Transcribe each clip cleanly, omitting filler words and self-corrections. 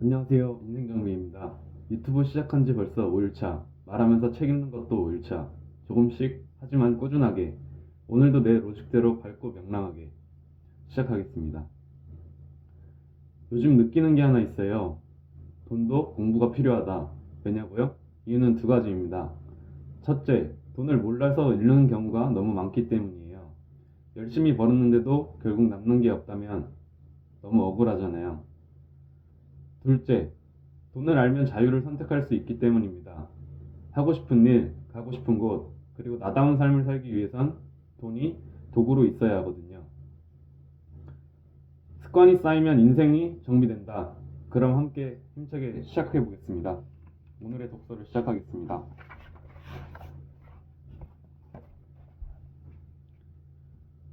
안녕하세요. 인생정비입니다. 유튜브 시작한 지 벌써 5일차. 말하면서 책 읽는 것도 5일차. 조금씩 하지만 꾸준하게. 오늘도 내 로직대로 밝고 명랑하게 시작하겠습니다. 요즘 느끼는 게 하나 있어요. 돈도 공부가 필요하다. 왜냐고요? 이유는 두 가지입니다. 첫째, 돈을 몰라서 잃는 경우가 너무 많기 때문이에요. 열심히 벌었는데도 결국 남는 게 없다면 너무 억울하잖아요. 둘째, 돈을 알면 자유를 선택할 수 있기 때문입니다. 하고 싶은 일, 가고 싶은 곳, 그리고 나다운 삶을 살기 위해선 돈이 도구로 있어야 하거든요. 습관이 쌓이면 인생이 정비된다. 그럼 함께 힘차게 시작해 보겠습니다. 오늘의 독서를 시작하겠습니다.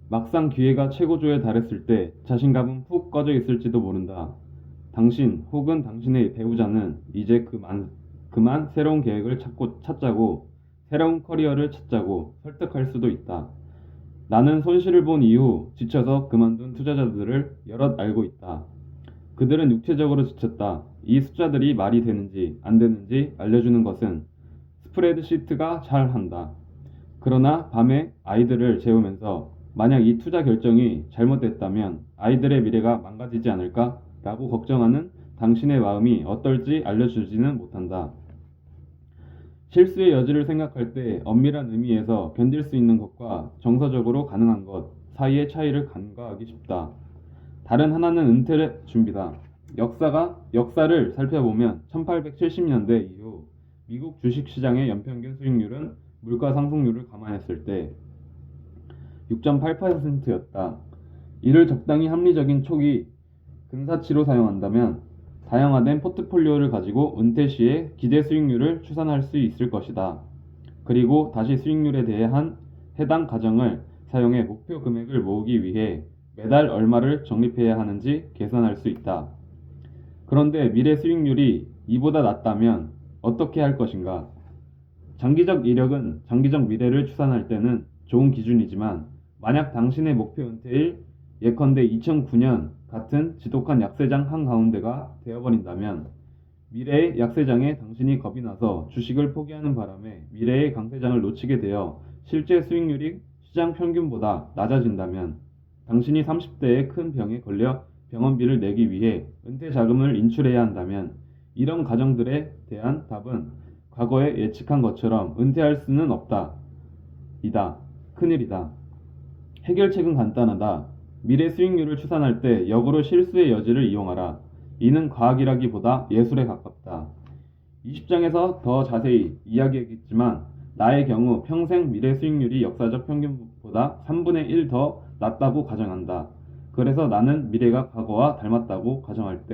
막상 기회가 최고조에 달했을 때 자신감은 푹 꺼져 있을지도 모른다. 당신 혹은 당신의 배우자는 이제 그만 새로운 계획을 찾자고 새로운 커리어를 찾자고 설득할 수도 있다. 나는 손실을 본 이후 지쳐서 그만둔 투자자들을 여럿 알고 있다. 그들은 육체적으로 지쳤다. 이 숫자들이 말이 되는지 안 되는지 알려주는 것은 스프레드시트가 잘 한다. 그러나 밤에 아이들을 재우면서 만약 이 투자 결정이 잘못됐다면 아이들의 미래가 망가지지 않을까? 라고 걱정하는 당신의 마음이 어떨지 알려주지는 못한다. 실수의 여지를 생각할 때 엄밀한 의미에서 견딜 수 있는 것과 정서적으로 가능한 것 사이의 차이를 간과하기 쉽다. 다른 하나는 은퇴의 준비다. 역사를 살펴보면 1870년대 이후 미국 주식시장의 연평균 수익률은 물가 상승률을 감안했을 때 6.8%였다. 이를 적당히 합리적인 초기 근사치로 사용한다면 다양화된 포트폴리오를 가지고 은퇴 시에 기대 수익률을 추산할 수 있을 것이다. 그리고 다시 수익률에 대한 해당 가정을 사용해 목표 금액을 모으기 위해 매달 얼마를 적립해야 하는지 계산할 수 있다. 그런데 미래 수익률이 이보다 낮다면 어떻게 할 것인가? 장기적 이력은 장기적 미래를 추산할 때는 좋은 기준이지만 만약 당신의 목표 은퇴일 예컨대 2009년 같은 지독한 약세장 한가운데가 되어버린다면 미래의 약세장에 당신이 겁이 나서 주식을 포기하는 바람에 미래의 강세장을 놓치게 되어 실제 수익률이 시장 평균보다 낮아진다면 당신이 30대에 큰 병에 걸려 병원비를 내기 위해 은퇴 자금을 인출해야 한다면 이런 가정들에 대한 답은 과거에 예측한 것처럼 은퇴할 수는 없다. 이다. 큰일이다. 해결책은 간단하다. 미래 수익률을 추산할 때 역으로 실수의 여지를 이용하라. 이는 과학이라기보다 예술에 가깝다. 20장에서 더 자세히 이야기했지만 나의 경우 평생 미래 수익률이 역사적 평균보다 3분의 1 더 낮다고 가정한다. 그래서 나는 미래가 과거와 닮았다고 가정할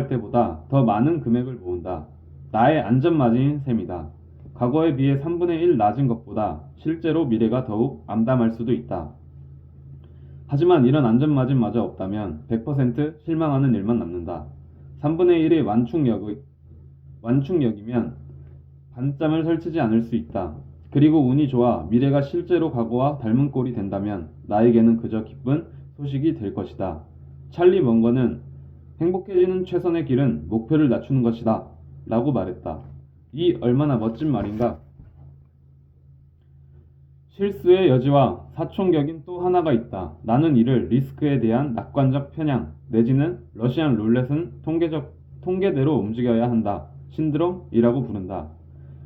때보다 더 많은 금액을 모은다. 나의 안전마진인 셈이다. 과거에 비해 3분의 1 낮은 것보다 실제로 미래가 더욱 암담할 수도 있다. 하지만 이런 안전마진마저 없다면 100% 실망하는 일만 남는다. 3분의 1의 완충력이면 반짬을 설치지 않을 수 있다. 그리고 운이 좋아 미래가 실제로 과거와 닮은 꼴이 된다면 나에게는 그저 기쁜 소식이 될 것이다. 찰리 먼거는 행복해지는 최선의 길은 목표를 낮추는 것이다. 라고 말했다. 이 얼마나 멋진 말인가? 실수의 여지와 사총격인 또 하나가 있다. 나는 이를 리스크에 대한 낙관적 편향 내지는 러시안 룰렛은 통계대로 움직여야 한다. 신드롬이라고 부른다.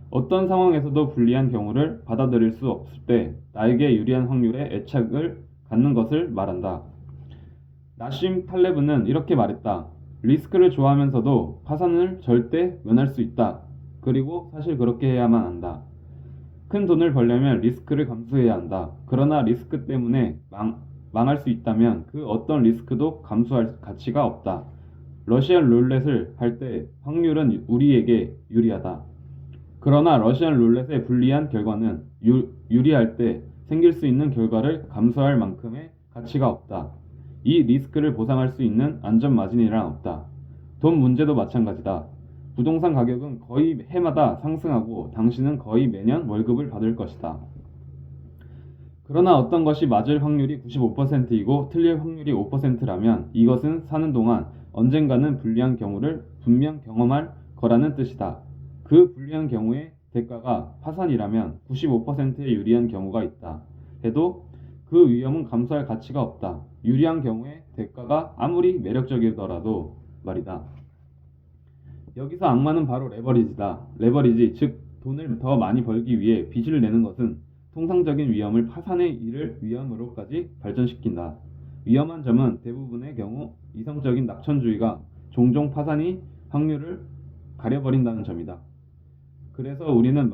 어떤 상황에서도 불리한 경우를 받아들일 수 없을 때 나에게 유리한 확률에 애착을 갖는 것을 말한다. 나심 탈레브는 이렇게 말했다. 리스크를 좋아하면서도 파산을 절대 면할 수 있다. 그리고 사실 그렇게 해야만 한다. 큰 돈을 벌려면 리스크를 감수해야 한다. 그러나 리스크 때문에 망할 수 있다면 그 어떤 리스크도 감수할 가치가 없다. 러시안 룰렛을 할 때 확률은 우리에게 유리하다. 그러나 러시안 룰렛의 불리한 결과는 유리할 때 생길 수 있는 결과를 감수할 만큼의 가치가 없다. 이 리스크를 보상할 수 있는 안전마진이란 없다. 돈 문제도 마찬가지다. 부동산 가격은 거의 해마다 상승하고 당신은 거의 매년 월급을 받을 것이다. 그러나 어떤 것이 맞을 확률이 95%이고 틀릴 확률이 5%라면 이것은 사는 동안 언젠가는 불리한 경우를 분명 경험할 거라는 뜻이다. 그 불리한 경우의 대가가 파산이라면 95%의 유리한 경우가 있다 해도 그 위험은 감수할 가치가 없다. 유리한 경우의 대가가 아무리 매력적이더라도 말이다. 여기서 악마는 바로 레버리지다. 레버리지, 즉 돈을 더 많이 벌기 위해 빚을 내는 것은 통상적인 위험을 파산에 이를 위험으로까지 발전시킨다. 위험한 점은 대부분의 경우 이성적인 낙천주의가 종종 파산이 확률을 가려버린다는 점이다. 그래서 우리는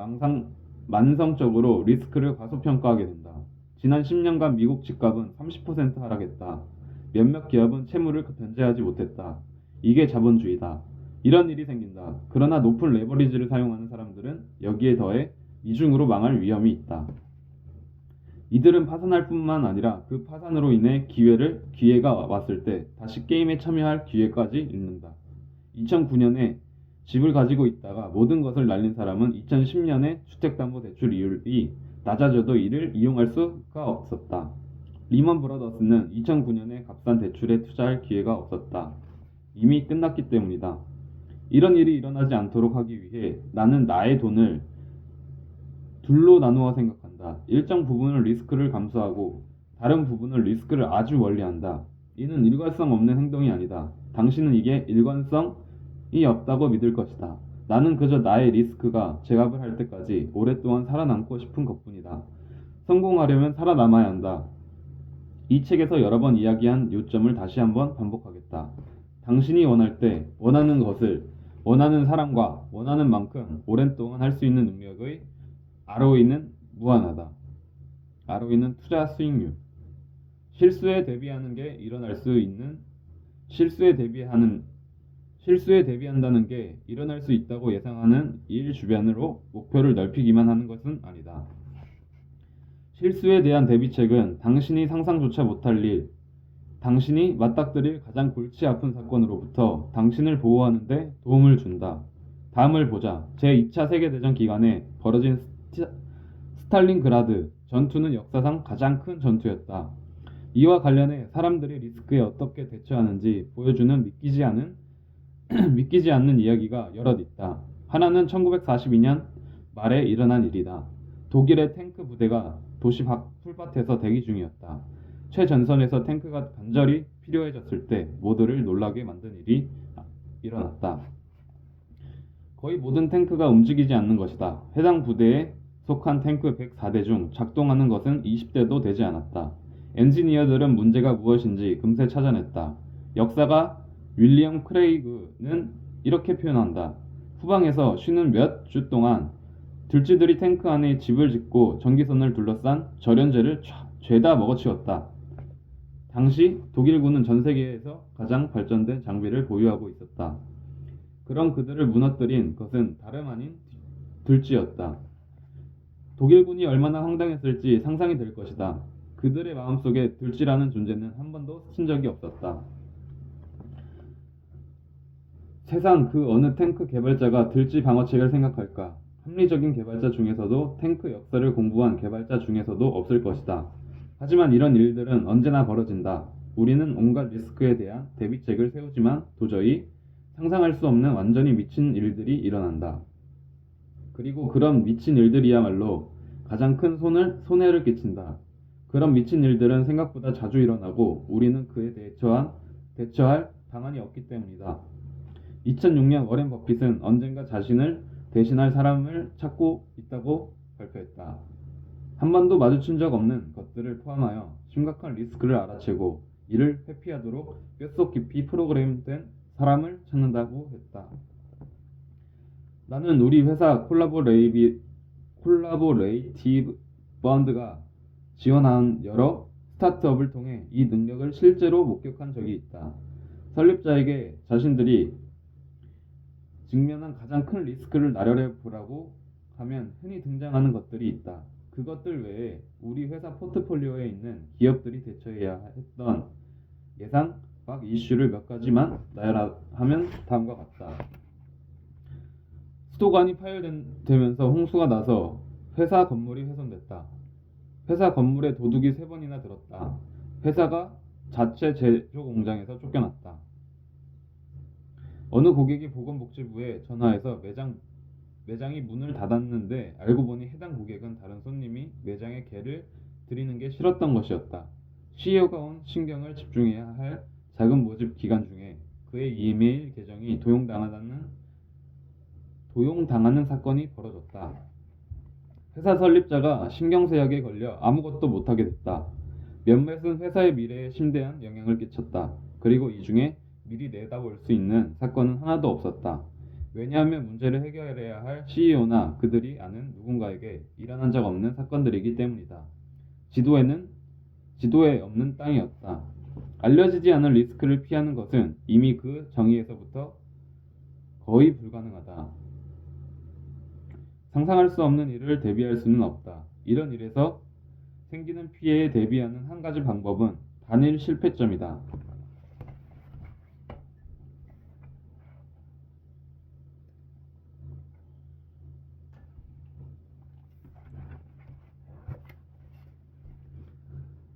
만성적으로 리스크를 과소평가하게 된다. 지난 10년간 미국 집값은 30% 하락했다. 몇몇 기업은 채무를 변제하지 못했다. 이게 자본주의다. 이런 일이 생긴다. 그러나 높은 레버리지를 사용하는 사람들은 여기에 더해 이중으로 망할 위험이 있다. 이들은 파산할 뿐만 아니라 그 파산으로 인해 기회가 왔을 때 다시 게임에 참여할 기회까지 잃는다. 2009년에 집을 가지고 있다가 모든 것을 날린 사람은 2010년에 주택담보대출 이율이 낮아져도 이를 이용할 수가 없었다. 리먼 브라더스는 2009년에 값싼 대출에 투자할 기회가 없었다. 이미 끝났기 때문이다. 이런 일이 일어나지 않도록 하기 위해 나는 나의 돈을 둘로 나누어 생각한다. 일정 부분을 리스크를 감수하고 다른 부분을 리스크를 아주 멀리한다. 이는 일관성 없는 행동이 아니다. 당신은 이게 일관성이 없다고 믿을 것이다. 나는 그저 나의 리스크가 제압을 할 때까지 오랫동안 살아남고 싶은 것뿐이다. 성공하려면 살아남아야 한다. 이 책에서 여러 번 이야기한 요점을 다시 한번 반복하겠다. 당신이 원할 때 원하는 것을 원하는 사람과 원하는 만큼 오랜 동안 할 수 있는 능력의 ROE는 무한하다. ROE는 투자 수익률. 실수에 대비한다는 게 일어날 수 있다고 예상하는 일 주변으로 목표를 넓히기만 하는 것은 아니다. 실수에 대한 대비책은 당신이 상상조차 못할 일, 당신이 맞닥뜨릴 가장 골치 아픈 사건으로부터 당신을 보호하는 데 도움을 준다. 다음을 보자. 제2차 세계대전 기간에 벌어진 스탈린그라드 전투는 역사상 가장 큰 전투였다. 이와 관련해 사람들이 리스크에 어떻게 대처하는지 보여주는 믿기지 않는 이야기가 여럿 있다. 하나는 1942년 말에 일어난 일이다. 독일의 탱크 부대가 도시 풀밭에서 대기 중이었다. 최전선에서 탱크가 간절히 필요해졌을 때 모두를 놀라게 만든 일이 일어났다. 거의 모든 탱크가 움직이지 않는 것이다. 해당 부대에 속한 탱크 104대 중 작동하는 것은 20대도 되지 않았다. 엔지니어들은 문제가 무엇인지 금세 찾아냈다. 역사가 윌리엄 크레이그는 이렇게 표현한다. 후방에서 쉬는 몇 주 동안 들쥐들이 탱크 안에 집을 짓고 전기선을 둘러싼 절연제를 죄다 먹어치웠다. 당시 독일군은 전 세계에서 가장 발전된 장비를 보유하고 있었다. 그럼 그들을 무너뜨린 것은 다름 아닌 들쥐였다. 독일군이 얼마나 황당했을지 상상이 될 것이다. 그들의 마음속에 들쥐라는 존재는 한 번도 스친 적이 없었다. 세상 그 어느 탱크 개발자가 들쥐 방어책을 생각할까? 합리적인 개발자 중에서도 탱크 역사를 공부한 개발자 중에서도 없을 것이다. 하지만 이런 일들은 언제나 벌어진다. 우리는 온갖 리스크에 대한 대비책을 세우지만 도저히 상상할 수 없는 완전히 미친 일들이 일어난다. 그리고 그런 미친 일들이야말로 가장 큰 손해를 끼친다. 그런 미친 일들은 생각보다 자주 일어나고 우리는 그에 대처할 방안이 없기 때문이다. 2006년 워렌 버핏은 언젠가 자신을 대신할 사람을 찾고 있다고 발표했다. 한 번도 마주친 적 없는 것들을 포함하여 심각한 리스크를 알아채고 이를 회피하도록 뼛속 깊이 프로그램된 사람을 찾는다고 했다. 나는 우리 회사 콜라보레이티브 펀드가 지원한 여러 스타트업을 통해 이 능력을 실제로 목격한 적이 있다. 설립자에게 자신들이 직면한 가장 큰 리스크를 나열해 보라고 하면 흔히 등장하는 것들이 있다. 그것들 외에 우리 회사 포트폴리오에 있는 기업들이 대처해야 했던 예상 밖 이슈를 몇 가지만 나열하면 다음과 같다. 수도관이 파열되면서 홍수가 나서 회사 건물이 훼손됐다. 회사 건물에 도둑이 3번이나 들었다. 회사가 자체 제조 공장에서 쫓겨났다. 어느 고객이 보건복지부에 전화해서 매장이 문을 닫았는데 알고 보니 해당 고객은 다른 손님이 매장에 개를 들이는 게 싫었던 것이었다. CEO가 온 신경을 집중해야 할 자금 모집 기간 중에 그의 이메일 계정이 도용당하는 사건이 벌어졌다. 회사 설립자가 신경쇠약에 걸려 아무것도 못하게 됐다. 몇몇은 회사의 미래에 심대한 영향을 끼쳤다. 그리고 이 중에 미리 내다볼 수 있는 사건은 하나도 없었다. 왜냐하면 문제를 해결해야 할 CEO나 그들이 아는 누군가에게 일어난 적 없는 사건들이기 때문이다. 지도에 없는 땅이었다. 알려지지 않은 리스크를 피하는 것은 이미 그 정의에서부터 거의 불가능하다. 상상할 수 없는 일을 대비할 수는 없다. 이런 일에서 생기는 피해에 대비하는 한 가지 방법은 단일 실패점이다.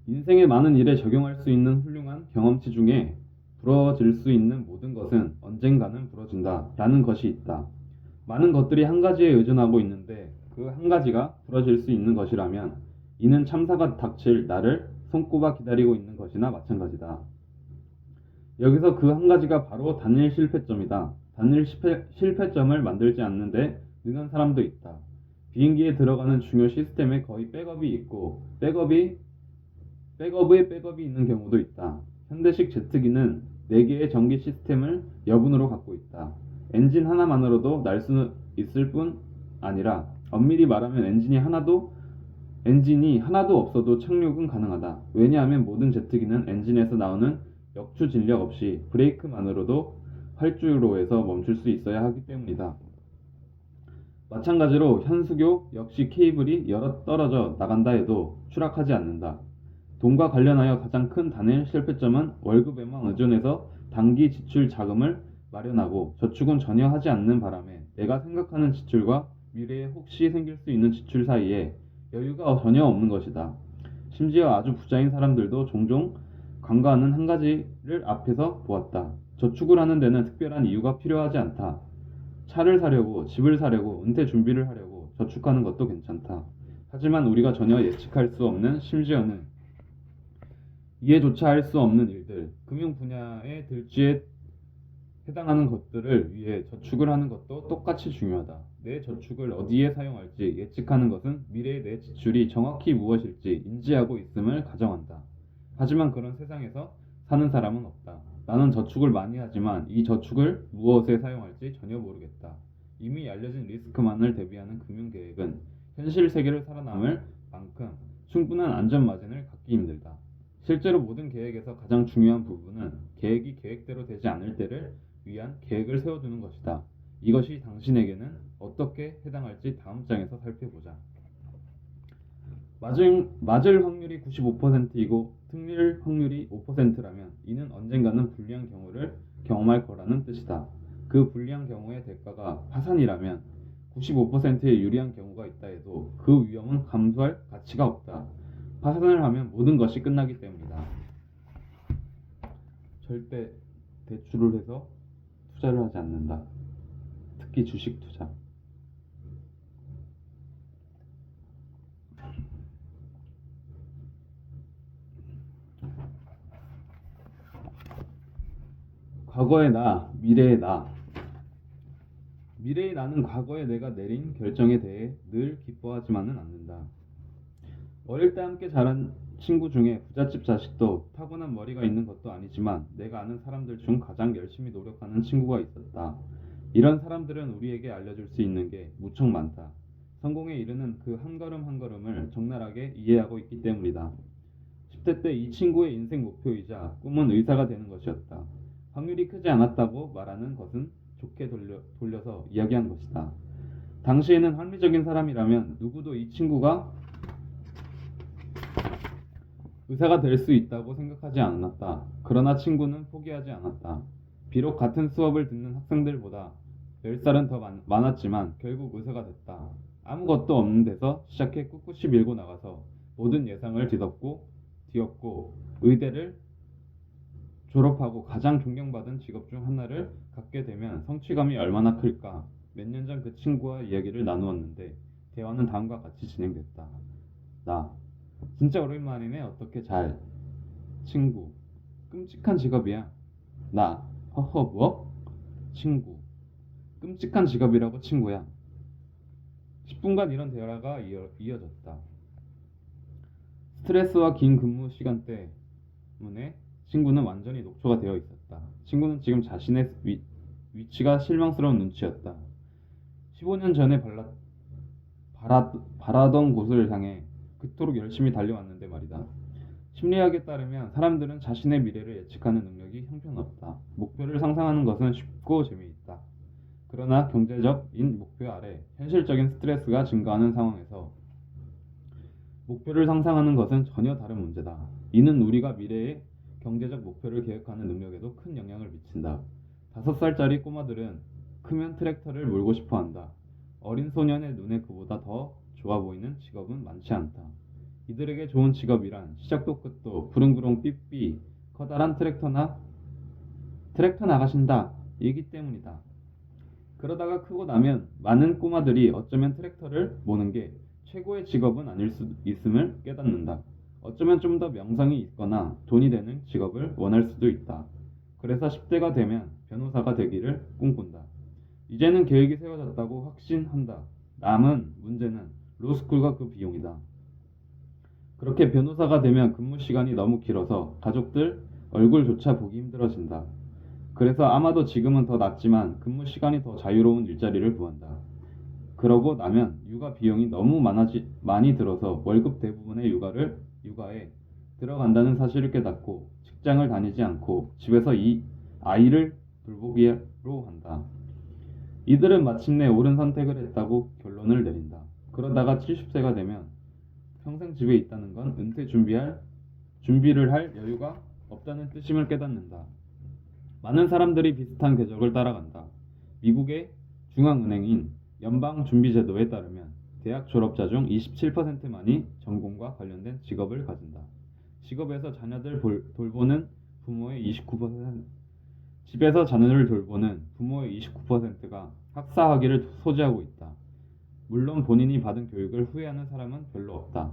인생의 많은 일에 적용할 수 있는 훌륭한 경험치 중에 부러질 수 있는 모든 것은 언젠가는 부러진다 라는 것이 있다. 많은 것들이 한 가지에 의존하고 있는데 그 한 가지가 부러질 수 있는 것이라면 이는 참사가 닥칠 나를 손꼽아 기다리고 있는 것이나 마찬가지다. 여기서 그 한 가지가 바로 단일 실패점이다. 실패점을 만들지 않는데 능한 사람도 있다. 비행기에 들어가는 중요 시스템에 거의 백업이 있고 백업의 백업이 있는 경우도 있다. 현대식 제트기는 4개의 전기 시스템을 여분으로 갖고 있다. 엔진 하나만으로도 날 수 있을 뿐 아니라 엄밀히 말하면 엔진이 하나도 없어도 착륙은 가능하다. 왜냐하면 모든 제트기는 엔진에서 나오는 역추 진력 없이 브레이크만으로도 활주로에서 멈출 수 있어야 하기 때문이다. 마찬가지로 현수교 역시 케이블이 여러 떨어져 나간다 해도 추락하지 않는다. 돈과 관련하여 가장 큰 단일 실패점은 월급에만 의존해서 단기 지출 자금을 마련하고 저축은 전혀 하지 않는 바람에 내가 생각하는 지출과 미래에 혹시 생길 수 있는 지출 사이에 여유가 전혀 없는 것이다. 심지어 아주 부자인 사람들도 종종 관과하는 한 가지를 앞에서 보았다. 저축을 하는 데는 특별한 이유가 필요하지 않다. 차를 사려고, 집을 사려고, 은퇴 준비를 하려고 저축하는 것도 괜찮다. 하지만 우리가 전혀 예측할 수 없는, 심지어는 이해조차 할 수 없는 일들, 금융 분야의 들쥐에 해당하는 것들을 위해 저축을 하는 것도 똑같이 중요하다. 내 저축을 어디에 사용할지 예측하는 것은 미래의 내 지출이 정확히 무엇일지 인지하고 있음을 가정한다. 하지만 그런 세상에서 사는 사람은 없다. 나는 저축을 많이 하지만 이 저축을 무엇에 사용할지 전혀 모르겠다. 이미 알려진 리스크만을 대비하는 금융계획은 현실 세계를 살아남을 만큼 충분한 안전 마진을 갖기 힘들다. 실제로 모든 계획에서 가장 중요한 부분은 계획이 계획대로 되지 않을 때를 위한 계획을 세워두는 것이다. 이것이 당신에게는 어떻게 해당할지 다음 장에서 살펴보자. 맞을 확률이 95%이고 틀릴 확률이 5%라면 이는 언젠가는 불리한 경우를 경험할 거라는 뜻이다. 그 불리한 경우의 대가가 파산이라면 95%의 유리한 경우가 있다 해도 그 위험은 감수할 가치가 없다. 파산을 하면 모든 것이 끝나기 때문이다. 절대 대출을 해서 투자를 하지 않는다. 특히 주식 투자. 과거의 나, 미래의 나. 미래의 나는 과거에 내가 내린 결정에 대해 늘 기뻐하지만은 않는다. 어릴 때 함께 자란 친구 중에 부잣집 자식도 타고난 머리가 있는 것도 아니지만 내가 아는 사람들 중 가장 열심히 노력하는 친구가 있었다. 이런 사람들은 우리에게 알려줄 수 있는 게 무척 많다. 성공에 이르는 그 한 걸음 한 걸음을 적나라하게 이해하고 있기 때문이다. 10대 때 이 친구의 인생 목표이자 꿈은 의사가 되는 것이었다. 확률이 크지 않았다고 말하는 것은 좋게 돌려서 이야기한 것이다. 당시에는 합리적인 사람이라면 누구도 이 친구가 의사가 될 수 있다고 생각하지 않았다. 그러나 친구는 포기하지 않았다. 비록 같은 수업을 듣는 학생들보다 10살은 더 많았지만 결국 의사가 됐다. 아무것도 없는 데서 시작해 꿋꿋이 밀고 나가서 모든 예상을 뒤엎고 의대를 졸업하고 가장 존경받은 직업 중 하나를 갖게 되면 성취감이 얼마나 클까? 몇 년 전 그 친구와 이야기를 나누었는데 대화는 다음과 같이 진행됐다. 나. 진짜 오랜만이네. 어떻게 잘? 친구. 끔찍한 직업이야. 나. 허허 뭐? 친구. 끔찍한 직업이라고 친구야. 10분간 이런 대화가 이어졌다. 스트레스와 긴 근무 시간 때문에 친구는 완전히 녹초가 되어 있었다. 친구는 지금 자신의 위치가 실망스러운 눈치였다. 15년 전에 바라던 곳을 향해 그토록 열심히 달려왔는데 말이다. 심리학에 따르면 사람들은 자신의 미래를 예측하는 능력이 형편없다. 목표를 상상하는 것은 쉽고 재미있다. 그러나 경제적인 목표 아래 현실적인 스트레스가 증가하는 상황에서 목표를 상상하는 것은 전혀 다른 문제다. 이는 우리가 미래의 경제적 목표를 계획하는 능력에도 큰 영향을 미친다. 5살짜리 꼬마들은 크면 트랙터를 몰고 싶어 한다. 어린 소년의 눈에 그보다 더 좋아 보이는 직업은 많지 않다. 이들에게 좋은 직업이란 시작도 끝도 부릉부릉 삐삐 커다란 트랙터 나가신다 이기 때문이다. 그러다가 크고 나면 많은 꼬마들이 어쩌면 트랙터를 모는 게 최고의 직업은 아닐 수 있음을 깨닫는다. 어쩌면 좀 더 명성이 있거나 돈이 되는 직업을 원할 수도 있다. 그래서 10대가 되면 변호사가 되기를 꿈꾼다. 이제는 계획이 세워졌다고 확신한다. 남은 문제는 로스쿨과 그 비용이다. 그렇게 변호사가 되면 근무 시간이 너무 길어서 가족들 얼굴조차 보기 힘들어진다. 그래서 아마도 지금은 더 낫지만 근무 시간이 더 자유로운 일자리를 구한다. 그러고 나면 육아 비용이 너무 많이 들어서 월급 대부분의 육아에 들어간다는 사실을 깨닫고 직장을 다니지 않고 집에서 이 아이를 돌보기로 한다. 이들은 마침내 옳은 선택을 했다고 결론을 내린다. 그러다가 70세가 되면 평생 집에 있다는 건 은퇴 준비를 할 여유가 없다는 뜻임을 깨닫는다. 많은 사람들이 비슷한 궤적을 따라간다. 미국의 중앙은행인 연방준비제도에 따르면 대학 졸업자 중 27%만이 전공과 관련된 직업을 가진다. 직업에서 자녀들 돌보는 부모의 29%, 집에서 자녀를 돌보는 부모의 29%가 학사 학위를 소지하고 있다. 물론 본인이 받은 교육을 후회하는 사람은 별로 없다.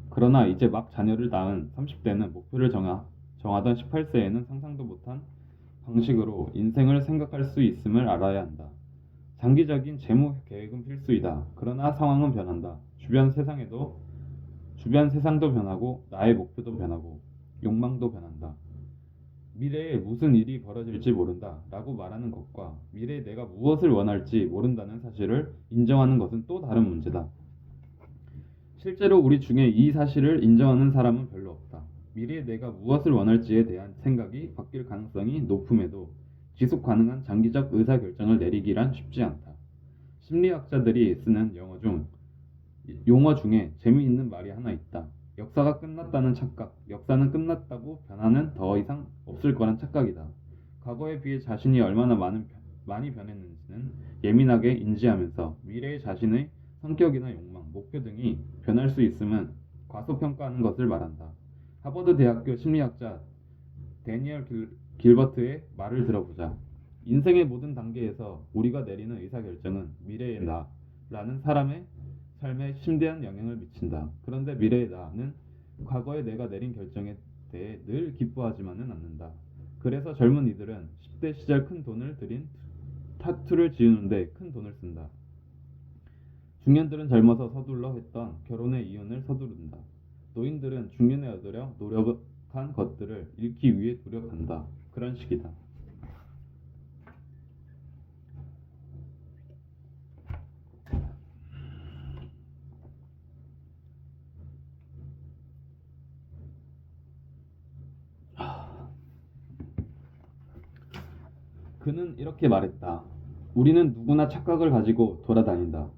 그러나 이제 막 자녀를 낳은 30대는 목표를 정하던 18세에는 상상도 못한 방식으로 인생을 생각할 수 있음을 알아야 한다. 장기적인 재무 계획은 필수이다. 그러나 상황은 변한다. 주변 세상도 변하고 나의 목표도 변하고 욕망도 변한다. 미래에 무슨 일이 벌어질지 모른다 라고 말하는 것과 미래에 내가 무엇을 원할지 모른다는 사실을 인정하는 것은 또 다른 문제다. 실제로 우리 중에 이 사실을 인정하는 사람은 별로 없다. 미래에 내가 무엇을 원할지에 대한 생각이 바뀔 가능성이 높음에도 지속 가능한 장기적 의사결정을 내리기란 쉽지 않다. 심리학자들이 쓰는 용어 중에 재미있는 말이 하나 있다. 역사가 끝났다는 착각, 역사는 끝났다고 변화는 더 이상 없을 거란 착각이다. 과거에 비해 자신이 얼마나 많이 변했는지는 예민하게 인지하면서 미래의 자신의 성격이나 욕망, 목표 등이 변할 수 있음은 과소평가하는 것을 말한다. 하버드 대학교 심리학자 데니얼 길버트의 말을 들어보자. 인생의 모든 단계에서 우리가 내리는 의사결정은 미래의 나라는 사람의 삶에 심대한 영향을 미친다. 그런데 미래의 나는 과거에 내가 내린 결정에 대해 늘 기뻐하지만은 않는다. 그래서 젊은 이들은 10대 시절 큰 돈을 들인 타투를 지우는데 큰 돈을 쓴다. 중년들은 젊어서 서둘러 했던 결혼의 이혼을 서두른다. 노인들은 중년에 얻으려 노력한 것들을 잃기 위해 노력한다. 그런 식이다. 그는 이렇게 말했다. 우리는 누구나 착각을 가지고 돌아다닌다.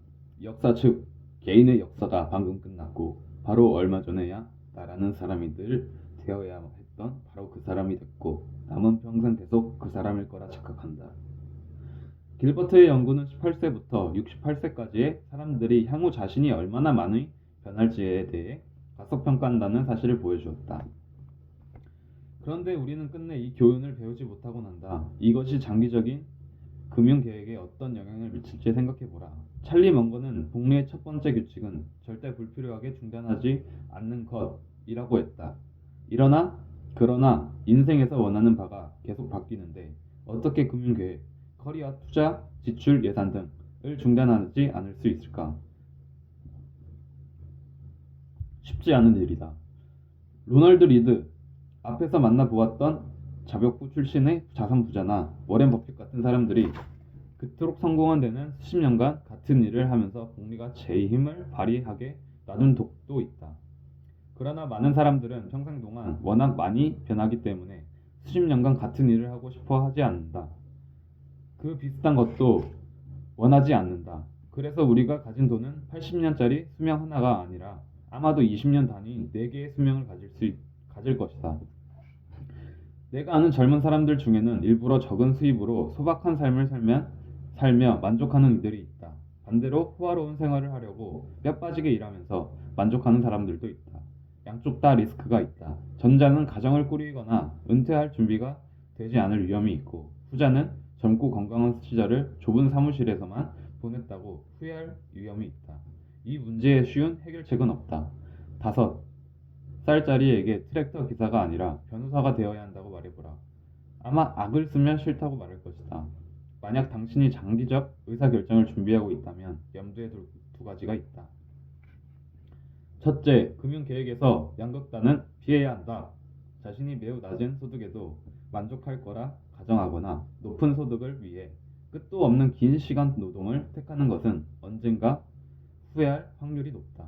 역사 즉 개인의 역사가 방금 끝났고 바로 얼마 전에야 나라는 사람이 늘 되어야 했던 바로 그 사람이 됐고 남은 평생 계속 그 사람일 거라 착각한다. 길버트의 연구는 18세부터 68세까지의 사람들이 향후 자신이 얼마나 많이 변할지에 대해 과소평가한다는 사실을 보여주었다. 그런데 우리는 끝내 이 교훈을 배우지 못하곤 한다. 이것이 장기적인 금융 계획에 어떤 영향을 미칠지 생각해 보라. 찰리 먼거는 복리의 첫 번째 규칙은 절대 불필요하게 중단하지 않는 것이라고 했다. 그러나 인생에서 원하는 바가 계속 바뀌는데 어떻게 금융 계획, 커리어, 투자, 지출, 예산 등을 중단하지 않을 수 있을까? 쉽지 않은 일이다. 로널드 리드, 앞에서 만나보았던 자벽부 출신의 자산 부자나 워렌 버핏 같은 사람들이 그토록 성공한 데는 수십 년간 같은 일을 하면서 복리가 제 힘을 발휘하게 놔둔 독도 있다. 그러나 많은 사람들은 평생 동안 워낙 많이 변하기 때문에 수십 년간 같은 일을 하고 싶어 하지 않는다. 그 비슷한 것도 원하지 않는다. 그래서 우리가 가진 돈은 80년짜리 수명 하나가 아니라 아마도 20년 단위 4개의 수명을 가질 것이다. 내가 아는 젊은 사람들 중에는 일부러 적은 수입으로 소박한 삶을 살며 만족하는 이들이 있다. 반대로 호화로운 생활을 하려고 뼈 빠지게 일하면서 만족하는 사람들도 있다. 양쪽 다 리스크가 있다. 전자는 가정을 꾸리거나 은퇴할 준비가 되지 않을 위험이 있고, 후자는 젊고 건강한 시절을 좁은 사무실에서만 보냈다고 후회할 위험이 있다. 이 문제에 쉬운 해결책은 없다. 5살짜리에게 트랙터 기사가 아니라 변호사가 되어야 한다고 말해보라. 아마 악을 쓰면 싫다고 말할 것이다. 만약 당신이 장기적 의사결정을 준비하고 있다면 염두에 둘 두 가지가 있다. 첫째, 금융계획에서 양극단은 피해야 한다. 자신이 매우 낮은 소득에도 만족할 거라 가정하거나 높은 소득을 위해 끝도 없는 긴 시간 노동을 택하는 것은 언젠가 후회할 확률이 높다.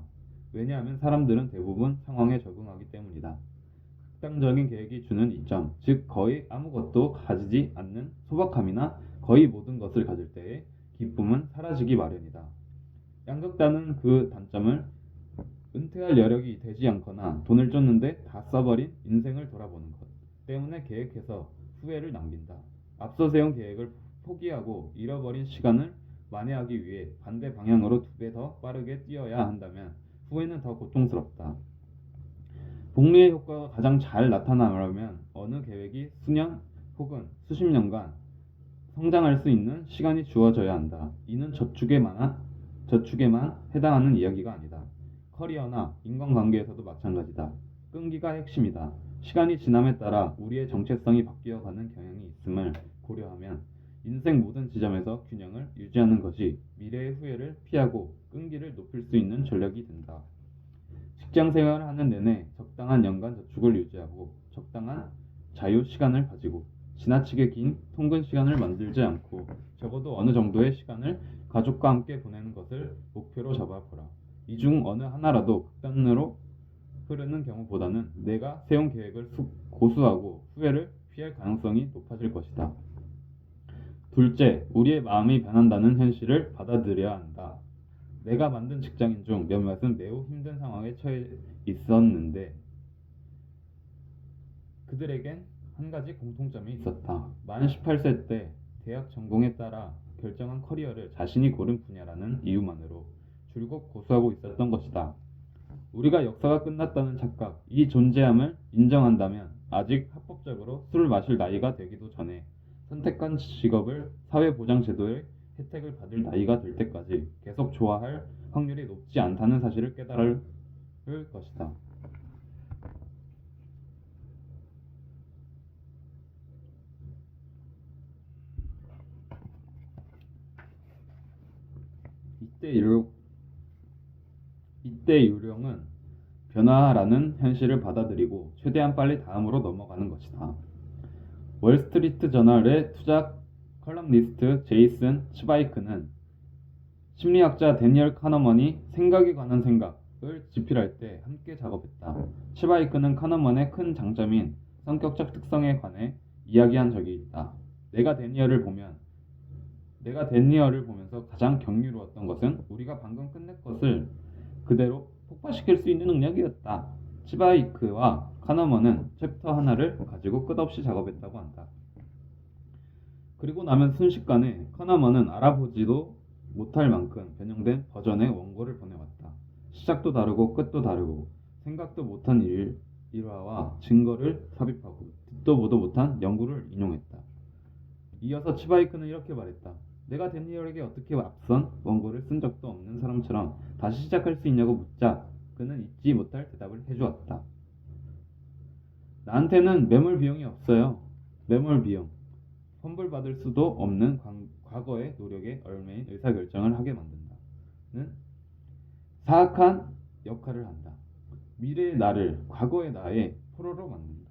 왜냐하면 사람들은 대부분 상황에 적응하기 때문이다. 극단적인 계획이 주는 이점, 즉 거의 아무것도 가지지 않는 소박함이나 거의 모든 것을 가질 때의 기쁨은 사라지기 마련이다. 양극단은 그 단점을 은퇴할 여력이 되지 않거나 돈을 쫓는데 다 써버린 인생을 돌아보는 것 때문에 계획해서 후회를 남긴다. 앞서 세운 계획을 포기하고 잃어버린 시간을 만회하기 위해 반대 방향으로 2배 더 빠르게 뛰어야 한다면 후회는 더 고통스럽다. 복리의 효과가 가장 잘 나타나려면 어느 계획이 수년 혹은 수십 년간 성장할 수 있는 시간이 주어져야 한다. 이는 저축에만 해당하는 이야기가 아니다. 커리어나 인간관계에서도 마찬가지다. 끈기가 핵심이다. 시간이 지남에 따라 우리의 정체성이 바뀌어가는 경향이 있음을 고려하면 인생 모든 지점에서 균형을 유지하는 것이 미래의 후회를 피하고 끈기를 높일 수 있는 전략이 된다. 직장 생활을 하는 내내 적당한 연간 저축을 유지하고 적당한 자유 시간을 가지고 지나치게 긴 통근 시간을 만들지 않고 적어도 어느 정도의 시간을 가족과 함께 보내는 것을 목표로 잡아보라. 이 중 어느 하나라도 극단으로 흐르는 경우보다는 내가 세운 계획을 고수하고 후회를 피할 가능성이 높아질 것이다. 둘째, 우리의 마음이 변한다는 현실을 받아들여야 한다. 내가 만든 직장인 중 몇몇은 매우 힘든 상황에 처해 있었는데 그들에겐 한 가지 공통점이 있었다. 만 18세 때 대학 전공에 따라 결정한 커리어를 자신이 고른 분야라는 이유만으로 줄곧 고수하고 있었던 것이다. 우리가 역사가 끝났다는 착각, 이 존재함을 인정한다면 아직 합법적으로 술을 마실 나이가 되기도 전에 선택한 직업을 사회보장제도의 혜택을 받을 나이가 될 때까지 계속 좋아할 확률이 높지 않다는 사실을 깨달을 것이다. 이때 요령은 변화라는 현실을 받아들이고 최대한 빨리 다음으로 넘어가는 것이다. 월스트리트 저널의 투자 컬럼니스트 제이슨 츠바이크는 심리학자 데니얼 카너먼이 생각에 관한 생각을 집필할 때 함께 작업했다. 츠바이크는 카너먼의 큰 장점인 성격적 특성에 관해 이야기한 적이 있다. 내가 데니얼을 보면서 가장 경이로웠던 것은 우리가 방금 끝낸 것을 그대로 폭발시킬 수 있는 능력이었다. 츠바이크와 카너먼은 챕터 하나를 가지고 끝없이 작업했다고 한다. 그리고 나면 순식간에 카너먼은 알아보지도 못할 만큼 변형된 버전의 원고를 보내왔다. 시작도 다르고 끝도 다르고 생각도 못한 일화와 증거를 삽입하고 듣도 보도 못한 연구를 인용했다. 이어서 치바이크는 이렇게 말했다. 내가 데니얼에게 어떻게 앞선 원고를 쓴 적도 없는 사람처럼 다시 시작할 수 있냐고 묻자 그는 잊지 못할 대답을 해주었다. 나한테는 매몰 비용이 없어요. 매몰 비용. 환불받을 수도 없는 과거의 노력에 얽매인 의사결정을 하게 만든다. 는 사악한 역할을 한다. 미래의 나를 과거의 나의 포로로 만든다.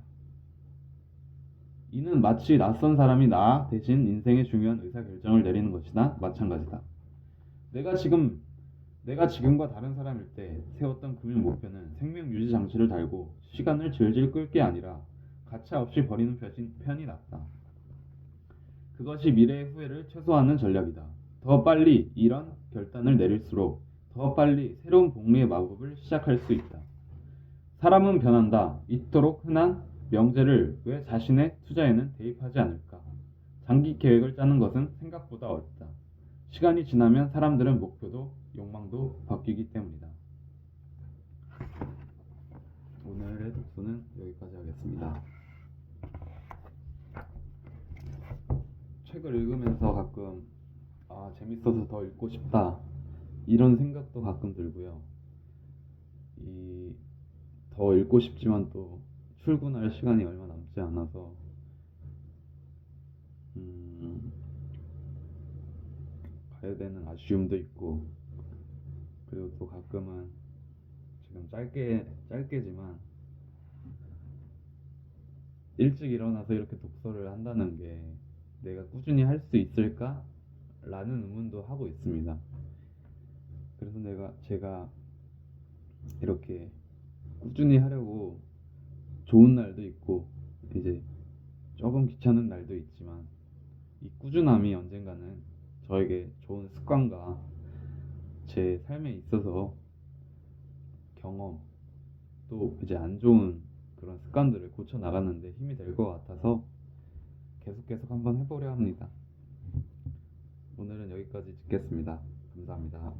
이는 마치 낯선 사람이 나 대신 인생의 중요한 의사결정을 내리는 것이나 마찬가지다. 내가 지금과 다른 사람일 때 세웠던 금융 목표는 생명 유지 장치를 달고 시간을 질질 끌 게 아니라 가차없이 버리는 편이 낫다. 그것이 미래의 후회를 최소화하는 전략이다. 더 빨리 이런 결단을 내릴수록 더 빨리 새로운 복리의 마법을 시작할 수 있다. 사람은 변한다. 이토록 흔한 명제를 왜 자신의 투자에는 대입하지 않을까? 장기 계획을 짜는 것은 생각보다 어렵다. 시간이 지나면 사람들은 목표도 욕망도 바뀌기 때문이다. 오늘의 독서는 여기까지 하겠습니다. 책을 읽으면서 가끔 재밌어서 더 읽고 싶다 이런 생각도 가끔 들고요. 더 읽고 싶지만 또 출근할 시간이 얼마 남지 않아서 가야 되는 아쉬움도 있고, 그리고 또 가끔은 지금 짧게지만 일찍 일어나서 이렇게 독서를 한다는 게 내가 꾸준히 할 수 있을까? 라는 의문도 하고 있습니다. 그래서 제가 이렇게 꾸준히 하려고 좋은 날도 있고 이제 조금 귀찮은 날도 있지만 이 꾸준함이 언젠가는 저에게 좋은 습관과 제 삶에 있어서 경험 또 이제 안 좋은 그런 습관들을 고쳐 나가는데 힘이 될 것 같아서 계속 한번 해보려 합니다. 오늘은 여기까지 듣겠습니다. 감사합니다.